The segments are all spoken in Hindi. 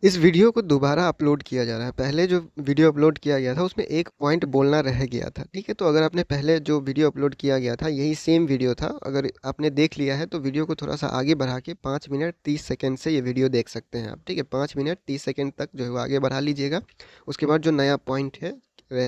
इस वीडियो को दोबारा अपलोड किया जा रहा है। पहले जो वीडियो अपलोड किया गया था उसमें एक पॉइंट बोलना रह गया था, ठीक है? तो अगर आपने पहले जो वीडियो अपलोड किया गया था यही सेम वीडियो था, अगर आपने देख लिया है तो वीडियो को थोड़ा सा आगे बढ़ा के 5 मिनट 30 सेकंड से ये वीडियो देख सकते हैं आप, ठीक है? 5 मिनट 30 सेकंड तक जो है वो आगे बढ़ा लीजिएगा। उसके बाद जो नया पॉइंट है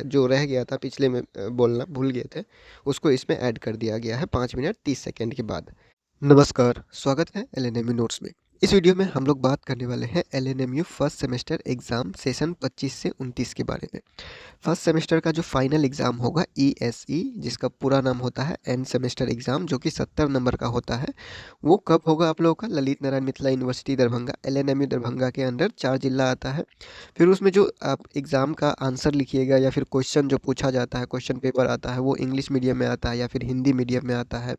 जो रह गया था पिछले में बोलना भूल गए थे, उसको इसमें ऐड कर दिया गया है 5 मिनट 30 सेकंड के बाद। नमस्कार, स्वागत है एलएनएमयू नोट्स में। इस वीडियो में हम लोग बात करने वाले हैं LNMU first semester exam session 25 से 29 के बारे में। फर्स्ट सेमेस्टर का जो फाइनल एग्ज़ाम होगा ईएसई, जिसका पूरा नाम होता है एंड सेमेस्टर एग्ज़ाम, जो कि 70 नंबर का होता है, वो कब होगा आप लोगों का? ललित नारायण मिथिला यूनिवर्सिटी दरभंगा, एलएनएमयू दरभंगा के अंडर 4 जिला आता है। फिर उसमें जो आप एग्ज़ाम का आंसर लिखिएगा या फिर क्वेश्चन जो पूछा जाता है, क्वेश्चन पेपर आता है, वो इंग्लिश मीडियम में आता है या फिर हिंदी मीडियम में आता है।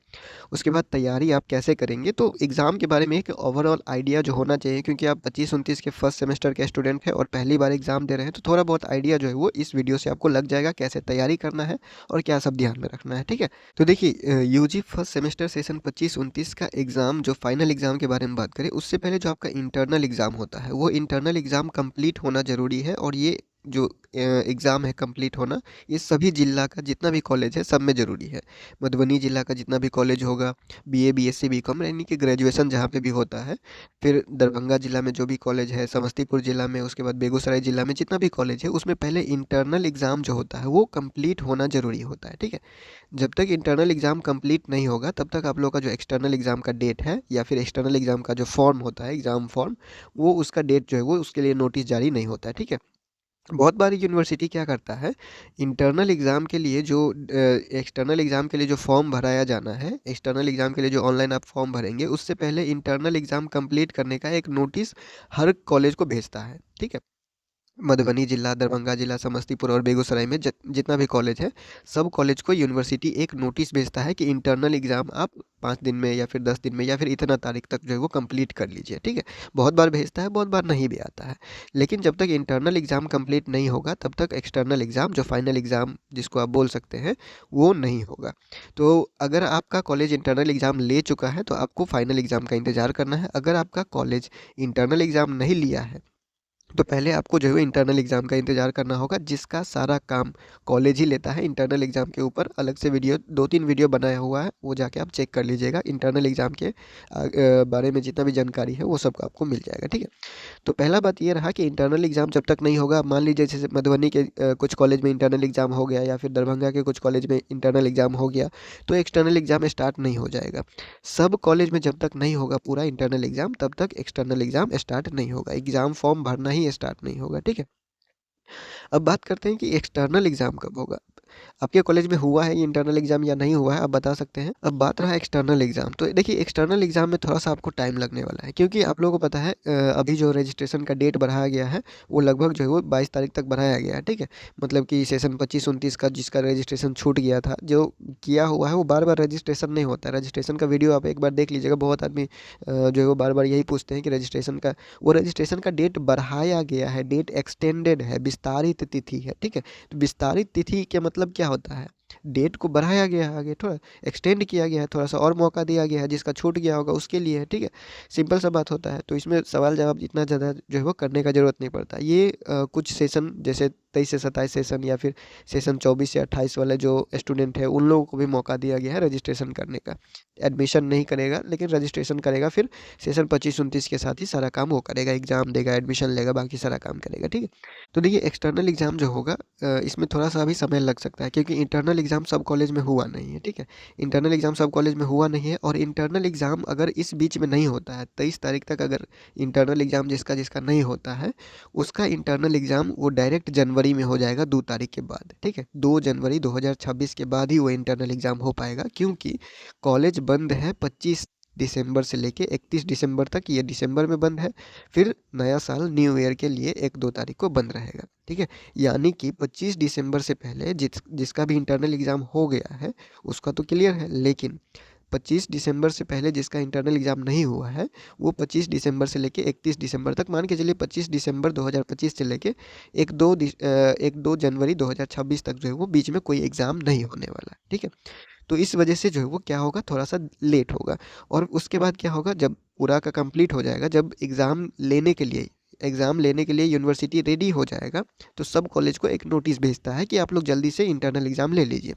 उसके बाद तैयारी आप कैसे करेंगे, तो एग्ज़ाम के बारे में एक ओवरऑल आइडिया जो होना चाहिए, क्योंकि आप 25-29 के फर्स्ट सेमेस्टर के स्टूडेंट हैं और पहली बार एग्ज़ाम दे रहे हैं, तो थोड़ा बहुत आइडिया जो है वो इस वीडियो से आपको लग जाएगा, कैसे तैयारी करना है और क्या सब ध्यान में रखना है, ठीक है? तो देखिए, यूजी फर्स्ट सेमेस्टर सेशन 25-29 का एग्ज़ाम, जो फाइनल एग्ज़ाम के बारे में बात करें, उससे पहले जो आपका इंटरनल एग्ज़ाम होता है वो इंटरनल एग्ज़ाम कंप्लीट होना ज़रूरी है। और ये जो एग्ज़ाम है कंप्लीट होना, ये सभी जिला का जितना भी कॉलेज है सब में ज़रूरी है। मधुबनी जिला का जितना भी कॉलेज होगा, बीए, बीएससी, बीकॉम, यानी कि ग्रेजुएशन जहाँ पे भी होता है, फिर दरभंगा जिला में जो भी कॉलेज है, समस्तीपुर जिला में, उसके बाद बेगूसराय जिला में जितना भी कॉलेज है, उसमें पहले इंटरनल एग्ज़ाम जो होता है वो कंप्लीट होना ज़रूरी होता है, ठीक है? जब तक इंटरनल एग्ज़ाम कंप्लीट नहीं होगा तब तक आप लोग का जो एक्सटर्नल एग्ज़ाम का डेट है या फिर एक्सटर्नल एग्ज़ाम का जो फॉर्म होता है, एग्ज़ाम फॉर्म, वो उसका डेट जो है वो उसके लिए नोटिस जारी नहीं होता है, ठीक है? बहुत बार यूनिवर्सिटी क्या करता है, इंटरनल एग्ज़ाम के लिए जो एक्सटर्नल एग्ज़ाम के लिए जो फॉर्म भराया जाना है, एक्सटर्नल एग्ज़ाम के लिए जो ऑनलाइन आप फॉर्म भरेंगे, उससे पहले इंटरनल एग्ज़ाम कंप्लीट करने का एक नोटिस हर कॉलेज को भेजता है, ठीक है? मधुबनी जिला, दरभंगा जिला, समस्तीपुर और बेगूसराय में जितना भी कॉलेज है, सब कॉलेज को यूनिवर्सिटी एक नोटिस भेजता है कि इंटरनल एग्ज़ाम आप 5 दिन में या फिर 10 दिन में या फिर इतना तारीख तक जो है वो कंप्लीट कर लीजिए, ठीक है? बहुत बार भेजता है, बहुत बार नहीं भी आता है। लेकिन जब तक इंटरनल एग्ज़ाम कंप्लीट नहीं होगा तब तक एक्सटर्नल एग्ज़ाम, जो फाइनल एग्ज़ाम जिसको आप बोल सकते हैं, वो नहीं होगा। तो अगर आपका कॉलेज इंटरनल एग्ज़ाम ले चुका है तो आपको फाइनल एग्ज़ाम का इंतज़ार करना है। अगर आपका कॉलेज इंटरनल एग्ज़ाम नहीं लिया है तो पहले आपको जो है इंटरनल एग्ज़ाम का इंतज़ार करना होगा, जिसका सारा काम कॉलेज ही लेता है। इंटरनल एग्ज़ाम के ऊपर अलग से वीडियो 2-3 वीडियो बनाया हुआ है, वो जाके आप चेक कर लीजिएगा। इंटरनल एग्ज़ाम के बारे में जितना भी जानकारी है वो सब आपको मिल जाएगा, ठीक है? तो पहला बात ये रहा कि इंटरनल एग्ज़ाम जब तक नहीं होगा, मान लीजिए जैसे मधुबनी के कुछ कॉलेज में इंटरनल एग्ज़ाम हो गया या फिर दरभंगा के कुछ कॉलेज में इंटरनल एग्ज़ाम हो गया, तो एक्सटर्नल एग्ज़ाम स्टार्ट नहीं हो जाएगा। सब कॉलेज में जब तक नहीं होगा पूरा इंटरनल एग्ज़ाम, तब तक एक्सटर्नल एग्ज़ाम स्टार्ट नहीं होगा। एग्ज़ाम फॉर्म भरना ही स्टार्ट नहीं होगा, ठीक है? अब बात करते हैं कि एक्सटर्नल एग्ज़ाम कब होगा। आपके कॉलेज में हुआ है ये इंटरनल एग्ज़ाम या नहीं हुआ है, आप बता सकते हैं। अब बात रहा एक्सटर्नल एग्ज़ाम, तो देखिए एक्सटर्नल एग्ज़ाम में थोड़ा-सा आपको टाइम लगने वाला है, क्योंकि आप लोगों को पता है अभी जो रजिस्ट्रेशन का डेट बढ़ाया गया है, वो लगभग जो है वो 22 तारीख तक बढ़ाया गया है, ठीक है? मतलब कि सेशन 25-29 का जिसका रजिस्ट्रेशन छूट गया था, जो किया हुआ है वो बार-बार रजिस्ट्रेशन नहीं होता है। रजिस्ट्रेशन का वीडियो आप एक बार देख लीजिएगा, बहुत आदमी जो है वो बार-बार यही पूछते हैं कि रजिस्ट्रेशन का डेट बढ़ाया गया है, डेट एक्सटेंडेड है, विस्तारित तिथि है, ठीक है? तो विस्तारित तिथि के मतलब क्या होता है? डेट को बढ़ाया गया है, आगे थोड़ा एक्सटेंड किया गया है, थोड़ा-सा और मौका दिया गया है, जिसका छूट गया होगा उसके लिए है, ठीक है? सिंपल सा बात होता है, तो इसमें सवाल-जवाब इतना ज़्यादा जो है वो करने का ज़रूरत नहीं पड़ता। ये कुछ सेशन जैसे 23 से 27 सेशन या फिर सेशन 24 से 28 वाले जो स्टूडेंट हैं, उन लोगों को भी मौका दिया गया है रजिस्ट्रेशन करने का। एडमिशन नहीं करेगा, लेकिन रजिस्ट्रेशन करेगा, फिर सेशन 25-29 के साथ ही सारा काम वो करेगा, एग्ज़ाम देगा, एडमिशन लेगा, बाकी सारा काम करेगा, ठीक है? तो देखिए एक्सटर्नल एग्ज़ाम जो होगा, इसमें थोड़ा-सा अभी समय लग सकता है, क्योंकि इंटरनल एग्ज़ाम सब कॉलेज में हुआ नहीं है, ठीक है? इंटरनल एग्ज़ाम सब कॉलेज में हुआ नहीं है, और इंटरनल एग्ज़ाम अगर इस बीच में नहीं होता है, 23 तारीख तक अगर इंटरनल एग्ज़ाम जिसका नहीं होता है, उसका इंटरनल एग्ज़ाम वो डायरेक्ट जनवरी में हो जाएगा 2 तारीख के बाद, ठीक है? 2 जनवरी 2026 के बाद ही वो इंटरनल एग्ज़ाम हो पाएगा, क्योंकि कॉलेज बंद है 25 दिसंबर से लेके 31 दिसंबर तक। ये दिसंबर में बंद है, फिर नया साल न्यू ईयर के लिए 1-2 तारीख को बंद रहेगा, ठीक है? यानी कि 25 दिसंबर से पहले जिसका भी इंटरनल एग्ज़ाम हो गया है उसका तो क्लियर है, लेकिन 25 दिसंबर से पहले जिसका इंटरनल एग्ज़ाम नहीं हुआ है, वो 25 दिसंबर से लेके 31 दिसंबर तक, मान के चलिए 25 दिसंबर 2025 से लेके 1-2 जनवरी 2026 तक जो है वो बीच में कोई एग्ज़ाम नहीं होने वाला, ठीक है? तो इस वजह से जो है वो क्या होगा, थोड़ा-सा लेट होगा। और उसके बाद क्या होगा, जब पूरा का कंप्लीट हो जाएगा, जब एग्ज़ाम लेने के लिए एग्ज़ाम लेने के लिए यूनिवर्सिटी रेडी हो जाएगा तो सब कॉलेज को एक नोटिस भेजता है कि आप लोग जल्दी से इंटरनल एग्ज़ाम ले लीजिए।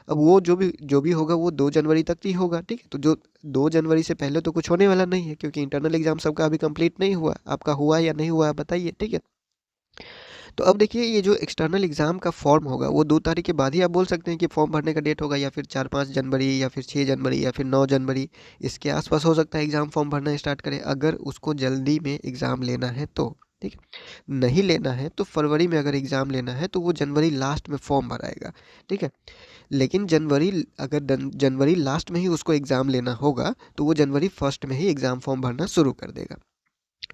अब वो जो भी होगा वो 2 जनवरी तक ही होगा, ठीक है? तो जो 2 जनवरी से पहले तो कुछ होने वाला नहीं है, क्योंकि इंटरनल एग्ज़ाम सबका अभी कंप्लीट नहीं हुआ। आपका हुआ या नहीं हुआ, आप बताइए, ठीक है? तो अब देखिए, ये जो एक्सटर्नल एग्ज़ाम का फॉर्म होगा वो 2 तारीख के बाद ही आप बोल सकते हैं कि फॉर्म भरने का डेट होगा, या फिर 4-5 जनवरी या फिर 6 जनवरी या फिर 9 जनवरी, इसके आसपास हो सकता है एग्ज़ाम फॉर्म भरना स्टार्ट करें, अगर उसको जल्दी में एग्ज़ाम लेना है तो, ठीक है? नहीं लेना है तो फरवरी में अगर एग्ज़ाम लेना है तो वो जनवरी लास्ट में फॉर्म भराएगा, ठीक है? लेकिन जनवरी लास्ट में ही उसको एग्ज़ाम लेना होगा तो वो जनवरी फर्स्ट में ही एग्ज़ाम फॉर्म भरना शुरू कर देगा।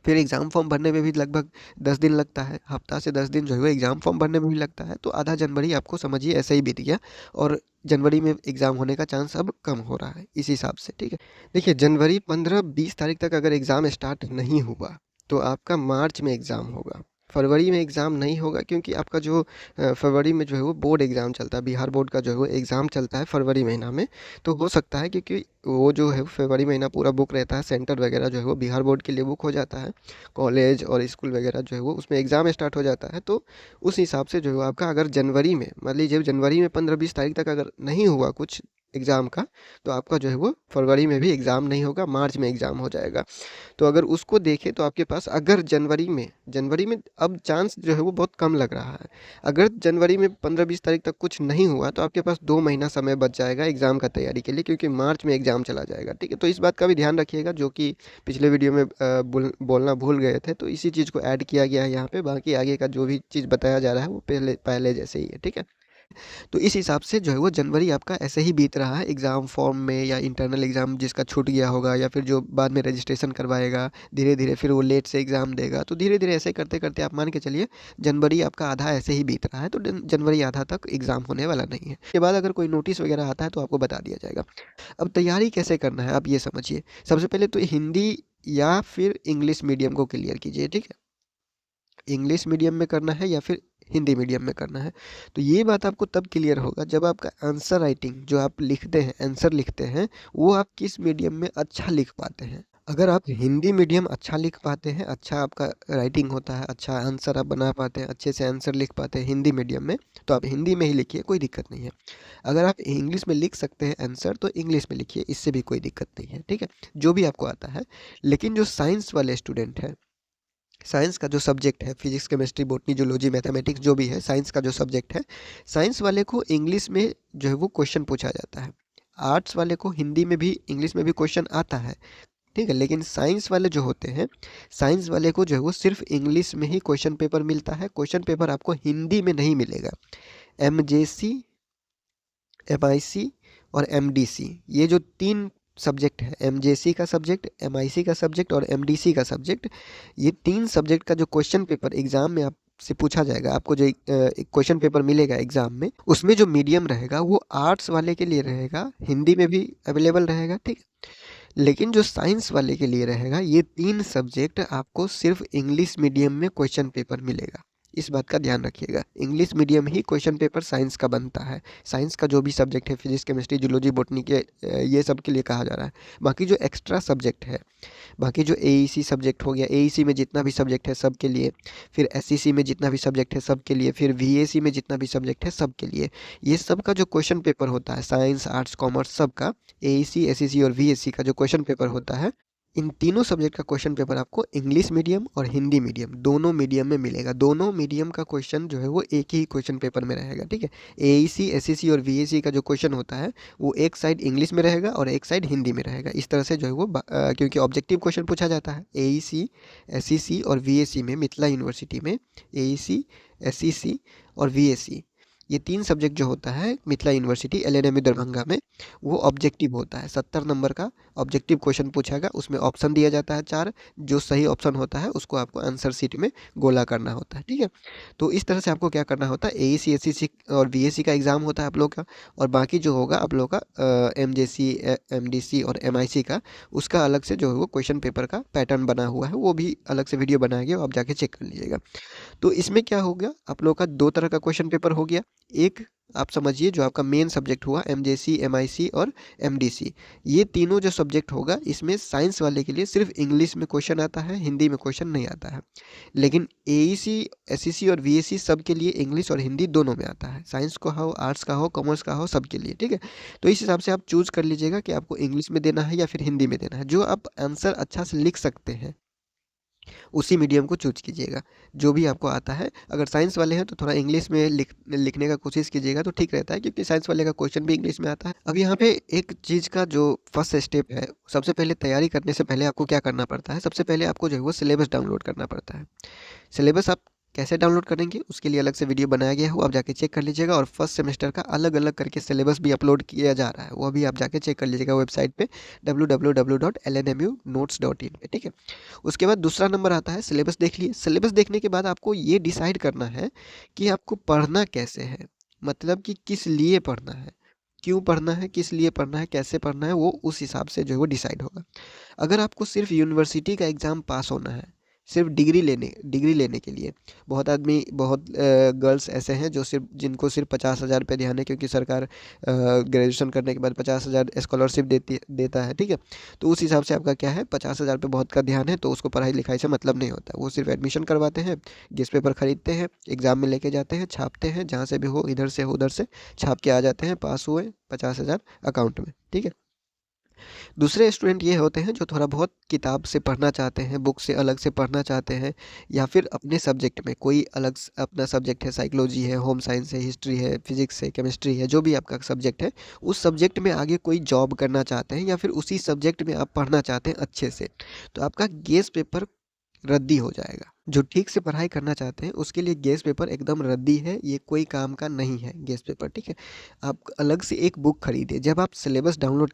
फिर एग्ज़ाम फॉर्म भरने में भी लगभग 10 दिन लगता है, हफ्ता से 10 दिन जो है वो एग्ज़ाम फॉर्म भरने में भी लगता है, तो आधा जनवरी आपको समझिए ऐसे ही बीत गया, और जनवरी में एग्ज़ाम होने का चांस अब कम हो रहा है इस हिसाब से, ठीक है? देखिए, जनवरी 15-20 तारीख तक अगर एग्ज़ाम स्टार्ट नहीं हुआ तो आपका मार्च में एग्ज़ाम होगा। फरवरी में एग्ज़ाम नहीं होगा, क्योंकि आपका जो फरवरी में जो है वो बोर्ड एग्ज़ाम चलता है, बिहार बोर्ड का जो है वो एग्ज़ाम चलता है फरवरी महीना में। तो हो सकता है, क्योंकि वो जो है फरवरी महीना पूरा बुक रहता है, सेंटर वगैरह जो है वो बिहार बोर्ड के लिए बुक हो जाता है, कॉलेज और स्कूल वगैरह जो है वो उसमें एग्ज़ाम स्टार्ट हो जाता है। तो उस हिसाब से जो है आपका अगर जनवरी में, मान लीजिए जनवरी में 15-20 तारीख तक अगर नहीं हुआ कुछ एग्ज़ाम का, तो आपका जो है वो फरवरी में भी एग्ज़ाम नहीं होगा, मार्च में एग्ज़ाम हो जाएगा। तो अगर उसको देखें तो आपके पास अगर जनवरी में अब चांस जो है वो बहुत कम लग रहा है। अगर जनवरी में 15-20 तारीख तक कुछ नहीं हुआ तो आपके पास 2 महीना समय बच जाएगा एग्ज़ाम का तैयारी के लिए, क्योंकि मार्च में एग्ज़ाम चला जाएगा, ठीक है? तो इस बात का भी ध्यान रखिएगा, जो कि पिछले वीडियो में बोलना भूल गए थे, तो इसी चीज़ को ऐड किया गया है यहाँ पे। बाकी आगे का जो भी चीज़ बताया जा रहा है वो पहले पहले जैसे ही है, ठीक है? तो इस हिसाब से जो है वो जनवरी आपका ऐसे ही बीत रहा है एग्ज़ाम फॉर्म में, या इंटरनल एग्ज़ाम जिसका छूट गया होगा, या फिर जो बाद में रजिस्ट्रेशन करवाएगा, धीरे धीरे फिर वो लेट से एग्ज़ाम देगा, तो धीरे धीरे ऐसे करते करते आप मान के चलिए जनवरी आपका आधा ऐसे ही बीत रहा है। तो जनवरी आधा तक एग्ज़ाम होने वाला नहीं है। उसके बाद अगर कोई नोटिस वगैरह आता है तो आपको बता दिया जाएगा। अब तैयारी कैसे करना है आप ये समझिए। सबसे पहले तो हिंदी या फिर इंग्लिश मीडियम को क्लियर कीजिए, ठीक है? इंग्लिश मीडियम में करना है या फिर हिंदी मीडियम में करना है, तो ये बात आपको तब क्लियर होगा जब आपका आंसर राइटिंग जो आप लिखते हैं, आंसर लिखते हैं, वो आप किस मीडियम में अच्छा लिख पाते हैं। अगर आप हिंदी मीडियम अच्छा लिख पाते हैं, अच्छा आपका राइटिंग होता है, अच्छा आंसर आप बना पाते हैं, अच्छे से आंसर लिख पाते हैं हिंदी मीडियम में, तो आप हिंदी में ही लिखिए, कोई दिक्कत नहीं है। अगर आप इंग्लिश में लिख सकते हैं आंसर तो इंग्लिश में लिखिए, इससे भी कोई दिक्कत नहीं है, ठीक है? जो भी आपको आता है। लेकिन जो साइंस वाले स्टूडेंट हैं, साइंस का जो सब्जेक्ट है, physics chemistry botany zoology mathematics जो भी है, साइंस का जो सब्जेक्ट है, साइंस वाले को इंग्लिश में जो है वो क्वेश्चन पूछा जाता है। आर्ट्स वाले को हिंदी में भी इंग्लिश में भी क्वेश्चन आता है, ठीक है? लेकिन साइंस वाले जो होते हैं, साइंस वाले को जो है वो सिर्फ इंग्लिश में ही क्वेश्चन पेपर मिलता है, क्वेश्चन पेपर आपको हिंदी में नहीं मिलेगा। MJC, MIC और MDC, ये जो 3 सब्जेक्ट है, MJC का सब्जेक्ट, MIC का सब्जेक्ट और MDC का सब्जेक्ट, ये 3 सब्जेक्ट का जो क्वेश्चन पेपर एग्जाम में आपसे पूछा जाएगा, आपको जो एक क्वेश्चन पेपर मिलेगा एग्जाम में, उसमें जो मीडियम रहेगा वो आर्ट्स वाले के लिए रहेगा, हिंदी में भी अवेलेबल रहेगा, ठीक है? लेकिन जो साइंस वाले के लिए रहेगा, ये 3 सब्जेक्ट आपको सिर्फ इंग्लिश मीडियम में क्वेश्चन पेपर मिलेगा। इस बात का ध्यान रखिएगा, इंग्लिश मीडियम ही क्वेश्चन पेपर साइंस का बनता है। साइंस का जो भी सब्जेक्ट है, फिजिक्स केमिस्ट्री जूलॉजी बॉटनी के, ये सब के लिए कहा जा रहा है। बाकी जो एक्स्ट्रा सब्जेक्ट है, बाकी जो AEC सब्जेक्ट हो गया, AEC में जितना भी सब्जेक्ट है सब के लिए, फिर SEC में जितना भी सब्जेक्ट है सब के लिए, फिर VAC में जितना भी सब्जेक्ट है सब के लिए, ये सब का जो क्वेश्चन पेपर होता है, साइंस आर्ट्स कॉमर्स सब का, AEC SEC और VAC का जो क्वेश्चन पेपर होता है, इन तीनों सब्जेक्ट का क्वेश्चन पेपर आपको इंग्लिश मीडियम और हिंदी मीडियम दोनों मीडियम में मिलेगा। दोनों मीडियम का क्वेश्चन जो है वो एक ही क्वेश्चन पेपर में रहेगा, ठीक है? AEC SEC और VAC का जो क्वेश्चन होता है वो एक साइड इंग्लिश में रहेगा और एक साइड हिंदी में रहेगा। इस तरह से जो है वो क्योंकि ऑब्जेक्टिव क्वेश्चन पूछा जाता है AEC SEC और VAC में, मिथिला यूनिवर्सिटी में AEC SEC और VAC, ये 3 सब्जेक्ट जो होता है मिथिला यूनिवर्सिटी LNMU दरभंगा में, वो ऑब्जेक्टिव होता है। 70 नंबर का ऑब्जेक्टिव क्वेश्चन पूछेगा, उसमें ऑप्शन दिया जाता है 4, जो सही ऑप्शन होता है उसको आपको आंसर शीट में गोला करना होता है, ठीक है? तो इस तरह से आपको क्या करना होता है, AEC SEC और VAC का एग्ज़ाम होता है आप लोग का, और बाकी जो होगा आप लोग का MJC MDC और MIC का, उसका अलग से जो है वो क्वेश्चन पेपर का पैटर्न बना हुआ है, वो भी अलग से वीडियो बनाया गया, आप जाके चेक कर लीजिएगा। तो इसमें क्या हो गया, आप लोग का 2 तरह का क्वेश्चन पेपर हो गया, एक आप समझिए जो आपका मेन सब्जेक्ट हुआ एमजेसी, एमआईसी और एमडीसी, ये तीनों जो सब्जेक्ट होगा इसमें साइंस वाले के लिए सिर्फ इंग्लिश में क्वेश्चन आता है, हिंदी में क्वेश्चन नहीं आता है। लेकिन एईसी, एसईसी और वीएसी सब के लिए इंग्लिश और हिंदी दोनों में आता है, साइंस का हो, आर्ट्स का हो, कॉमर्स का हो, सब के लिए, ठीक है। तो इस हिसाब से आप चूज कर लीजिएगा कि आपको इंग्लिश में देना है या फिर हिंदी में देना है। जो आप आंसर अच्छा से लिख सकते हैं उसी मीडियम को चूज कीजिएगा, जो भी आपको आता है। अगर साइंस वाले हैं तो थोड़ा इंग्लिश में लिखने का कोशिश कीजिएगा तो ठीक रहता है, क्योंकि साइंस वाले का क्वेश्चन भी इंग्लिश में आता है। अब यहाँ पे एक चीज़ का जो फर्स्ट स्टेप है, सबसे पहले तैयारी करने से पहले आपको क्या करना पड़ता है, सबसे पहले आपको जो है वो सिलेबस डाउनलोड करना पड़ता है। सिलेबस आप कैसे डाउनलोड करेंगे उसके लिए अलग से वीडियो बनाया गया है, वो आप जाके चेक कर लीजिएगा। और फर्स्ट सेमेस्टर का अलग अलग करके सिलेबस भी अपलोड किया जा रहा है, वो भी आप जाके चेक कर लीजिएगा वेबसाइट पे www.lnmu.notes.in पे, ठीक है। उसके बाद दूसरा नंबर आता है सिलेबस देख लिए। सिलेबस देखने के बाद आपको ये डिसाइड करना है कि आपको पढ़ना कैसे है, मतलब कि किस लिए पढ़ना है, क्यों पढ़ना है, किस लिए पढ़ना है, कैसे पढ़ना है, वो उस हिसाब से जो है वो डिसाइड होगा। अगर आपको सिर्फ यूनिवर्सिटी का एग्ज़ाम पास होना है, सिर्फ डिग्री लेने के लिए, बहुत गर्ल्स ऐसे हैं जो जिनको सिर्फ 50,000 रुपये ध्यान है, क्योंकि सरकार ग्रेजुएशन करने के बाद 50,000 स्कॉलरशिप देता है, ठीक है। तो उस हिसाब से आपका क्या है, 50,000 रुपये बहुत का ध्यान है, तो उसको पढ़ाई लिखाई से मतलब नहीं होता। वो सिर्फ एडमिशन करवाते हैं, गेस्ट पेपर खरीदते हैं, एग्ज़ाम में लेके जाते हैं, छापते हैं, जहाँ से भी हो, इधर से हो उधर से छाप के आ जाते हैं, पास हुए, 50,000 अकाउंट में, ठीक है। दूसरे स्टूडेंट ये होते हैं जो थोड़ा बहुत किताब से पढ़ना चाहते हैं, बुक से अलग से पढ़ना चाहते हैं, या फिर अपने सब्जेक्ट में कोई अलग अपना सब्जेक्ट है, साइकोलॉजी है, होम साइंस है, हिस्ट्री है, फिजिक्स है, केमिस्ट्री है, जो भी आपका सब्जेक्ट है, उस सब्जेक्ट में आगे कोई जॉब करना चाहते हैं, या फिर उसी सब्जेक्ट में आप पढ़ना चाहते हैं अच्छे से। तो आपका गेस पेपर रद्दी हो जाएगा। जो ठीक से पढ़ाई करना चाहते हैं उसके लिए गेस पेपर एकदम रद्दी है, ये कोई काम का नहीं है गेस पेपर, ठीक है। आप अलग से एक बुक खरीदिए। जब आप सिलेबस डाउनलोड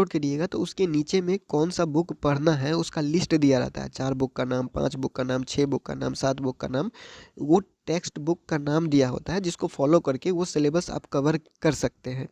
करिएगा तो उसके नीचे में कौन सा बुक पढ़ना है उसका लिस्ट दिया रहता है, 4 बुक का नाम, 5 बुक का नाम, 6 बुक का नाम, 7 बुक का नाम, वो टेक्स्ट बुक का नाम दिया होता है, जिसको फॉलो करके वो सिलेबस आप कवर कर सकते हैं।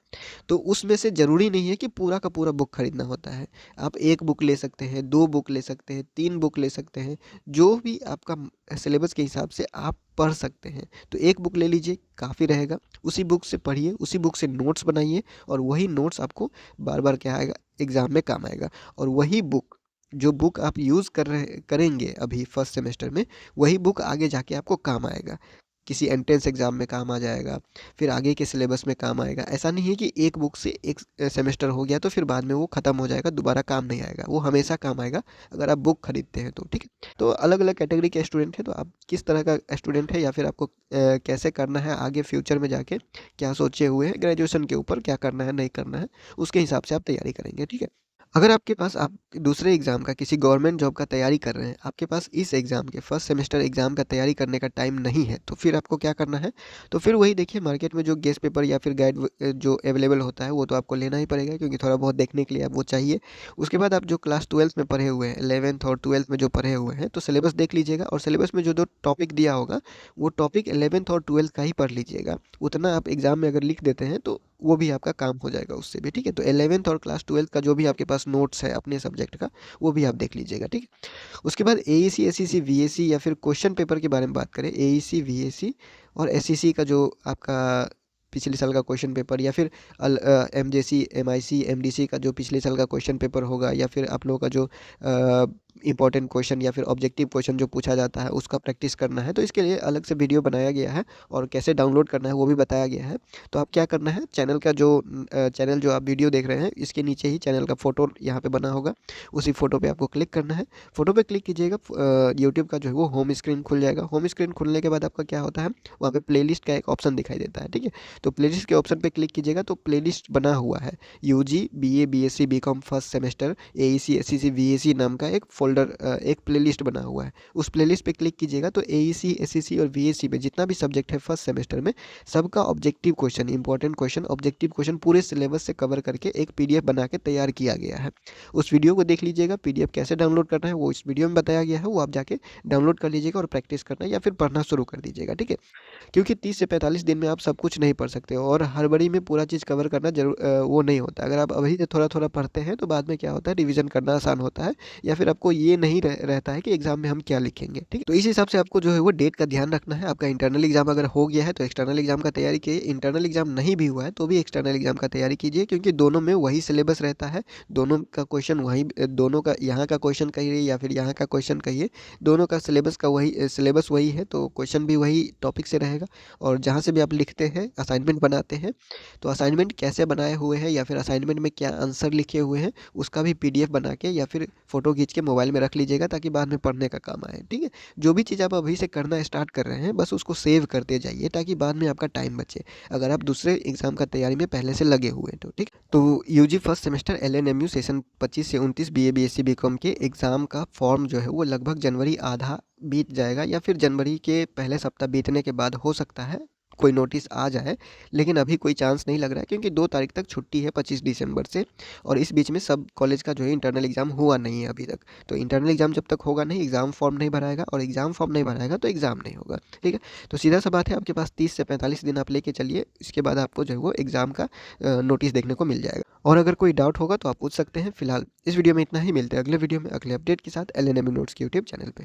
तो उसमें से ज़रूरी नहीं है कि पूरा का पूरा बुक खरीदना होता है। आप 1 बुक ले सकते हैं, 2 बुक ले सकते हैं, 3 बुक ले सकते हैं, जो भी आपका सिलेबस के हिसाब से आप पढ़ सकते हैं। तो 1 बुक ले लीजिए, काफ़ी रहेगा। उसी बुक से पढ़िए, उसी बुक से नोट्स बनाइए, और वही नोट्स आपको बार बार क्या आएगा, एग्ज़ाम में काम आएगा। और वही बुक, जो बुक आप यूज़ करेंगे अभी फर्स्ट सेमेस्टर में, वही बुक आगे जाके आपको काम आएगा, किसी एंट्रेंस एग्ज़ाम में काम आ जाएगा, फिर आगे के सिलेबस में काम आएगा। ऐसा नहीं है कि एक बुक से एक सेमेस्टर हो गया तो फिर बाद में वो ख़त्म हो जाएगा, दोबारा काम नहीं आएगा, वो हमेशा काम आएगा अगर आप बुक खरीदते हैं तो, ठीक है। तो अलग अलग कैटेगरी के स्टूडेंट हैं, तो आप किस तरह का स्टूडेंट है, या फिर आपको कैसे करना है आगे फ्यूचर में जाके, क्या सोचे हुए हैं ग्रेजुएशन के ऊपर, क्या करना है नहीं करना है, उसके हिसाब से आप तैयारी करेंगे, ठीक है। अगर आपके पास, आप दूसरे एग्ज़ाम का, किसी गवर्नमेंट जॉब का तैयारी कर रहे हैं, आपके पास इस एग्ज़ाम के फर्स्ट सेमेस्टर एग्ज़ाम का तैयारी करने का टाइम नहीं है, तो फिर आपको क्या करना है, तो फिर वही देखिए, मार्केट में जो गेस्ट पेपर या फिर गाइड जो अवेलेबल होता है वो तो आपको लेना ही पड़ेगा, क्योंकि थोड़ा बहुत देखने के लिए आप वो चाहिए। उसके बाद आप जो क्लास 12th में पढ़े हुए हैं, 11th और 12th में जो पढ़े हुए हैं, तो सिलेबस देख लीजिएगा, और सिलेबस में जो जो टॉपिक दिया होगा वो टॉपिक 11th और 12th का ही पढ़ लीजिएगा। उतना आप एग्ज़ाम में अगर लिख देते हैं तो वो भी आपका काम हो जाएगा उससे भी, ठीक है। तो 11th और क्लास 12th का जो भी आपके पास नोट्स है अपने सब्जेक्ट का, वो भी आप देख लीजिएगा, ठीक है। उसके बाद एईसी, एसईसी, वीएसी, या फिर क्वेश्चन पेपर के बारे में बात करें, एईसी, वीएसी और एसईसी का जो आपका पिछले साल का क्वेश्चन पेपर, या फिर एमजेसी, एमआईसी, एमडीसी का जो पिछले साल का क्वेश्चन पेपर होगा, या फिर आप लोगों का जो इंपॉर्टेंट क्वेश्चन या फिर ऑब्जेक्टिव क्वेश्चन जो पूछा जाता है उसका प्रैक्टिस करना है, तो इसके लिए अलग से वीडियो बनाया गया है, और कैसे डाउनलोड करना है वो भी बताया गया है। तो आप क्या करना है, चैनल जो आप वीडियो देख रहे हैं, इसके नीचे ही चैनल का फ़ोटो यहाँ पे बना होगा, उसी फ़ोटो पे आपको क्लिक करना है। फ़ोटो पे क्लिक कीजिएगा, यूट्यूब का जो है वो होम स्क्रीन खुल जाएगा। होम स्क्रीन खुलने के बाद आपका क्या होता है, वहाँ पे प्लेलिस्ट का एक ऑप्शन दिखाई देता है, ठीक है। तो प्लेलिस्ट के ऑप्शन पे क्लिक कीजिएगा, तो प्लेलिस्ट बना हुआ है, UG, BA, BSc, BCom first semester, AEC, SEC, VAC नाम का एक फोल्डर, एक प्लेलिस्ट बना हुआ है। उस प्लेलिस्ट पे क्लिक कीजिएगा तो एईसी, एसईसी और वीएसी में जितना भी सब्जेक्ट है फर्स्ट सेमेस्टर में, सबका objective question, important question, objective question पूरे सिलेबस से कवर करके एक पीडीएफ बना के तैयार किया गया है। उस वीडियो को देख लीजिएगा। पीडीएफ कैसे डाउनलोड करना है वो इस वीडियो में बताया गया है, वो आप जाके डाउनलोड कर लीजिएगा और प्रैक्टिस करना या फिर पढ़ना शुरू कर दीजिएगा, ठीक है। क्योंकि 30 से 45 दिन में आप सब कुछ नहीं पढ़ सकते, और हड़बड़ी में पूरा चीज़ कवर करना वो नहीं होता। अगर आप अभी से थोड़ा थोड़ा पढ़ते हैं तो बाद में क्या होता है, रिवीजन करना आसान होता है, या फिर आपको ये नहीं रहता है कि एग्ज़ाम में हम क्या लिखेंगे, ठीक है। तो इस हिसाब से आपको जो है वो डेट का ध्यान रखना है। आपका इंटरनल एग्ज़ाम अगर हो गया है तो एक्सटर्नल एग्ज़ाम का तैयारी कीजिए, इंटरनल एग्ज़ाम नहीं भी हुआ है तो भी एक्सटर्नल एग्ज़ाम का तैयारी कीजिए, क्योंकि दोनों में वही सिलेबस रहता है, दोनों का क्वेश्चन वही, दोनों का यहाँ का क्वेश्चन कहिए या फिर यहाँ का क्वेश्चन कहिए, दोनों का सिलेबस वही है, तो क्वेश्चन भी वही टॉपिक से रहेगा। और जहाँ से भी आप लिखते हैं, असाइनमेंट बनाते हैं, तो असाइनमेंट कैसे बनाए हुए हैं या फिर असाइनमेंट में क्या आंसर लिखे हुए हैं, उसका भी पीडीएफ बना के या फिर फ़ोटो खींच के मोबाइल में रख लीजिएगा, ताकि बाद में पढ़ने का काम आए, ठीक है। जो भी चीज़ आप अभी से करना स्टार्ट कर रहे हैं, बस उसको सेव करते जाइए ताकि बाद में आपका टाइम बचे, अगर आप दूसरे एग्ज़ाम का तैयारी में पहले से लगे हुए हैं तो, ठीक। तो UG first semester LNMU session 25 से 29 बीए बीएससी बीकॉम के एग्ज़ाम का फॉर्म जो है वो लगभग जनवरी आधा बीत जाएगा, या फिर जनवरी के पहले सप्ताह बीतने के बाद हो सकता है कोई नोटिस आ जाए, लेकिन अभी कोई चांस नहीं लग रहा है, क्योंकि 2 तारीख तक छुट्टी है 25 दिसंबर से, और इस बीच में सब कॉलेज का जो है इंटरनल एग्ज़ाम हुआ नहीं है अभी तक। तो इंटरनल एग्ज़ाम जब तक होगा नहीं, एग्ज़ाम फॉर्म नहीं भराएगा, और एग्ज़ाम फॉर्म नहीं भराएगा तो एग्ज़ाम नहीं होगा, ठीक है। तो सीधा सा बात है, आपके पास 30 से 45 दिन आप लेके चलिए, इसके बाद आपको जो है वो एग्ज़ाम का नोटिस देखने को मिल जाएगा। और अगर कोई डाउट होगा तो आप पूछ सकते हैं। फिलहाल इस वीडियो में इतना ही, मिलते हैं अगले वीडियो में अगले अपडेट के साथ एलएनएमयू नोट्स के यूट्यूब चैनल पे।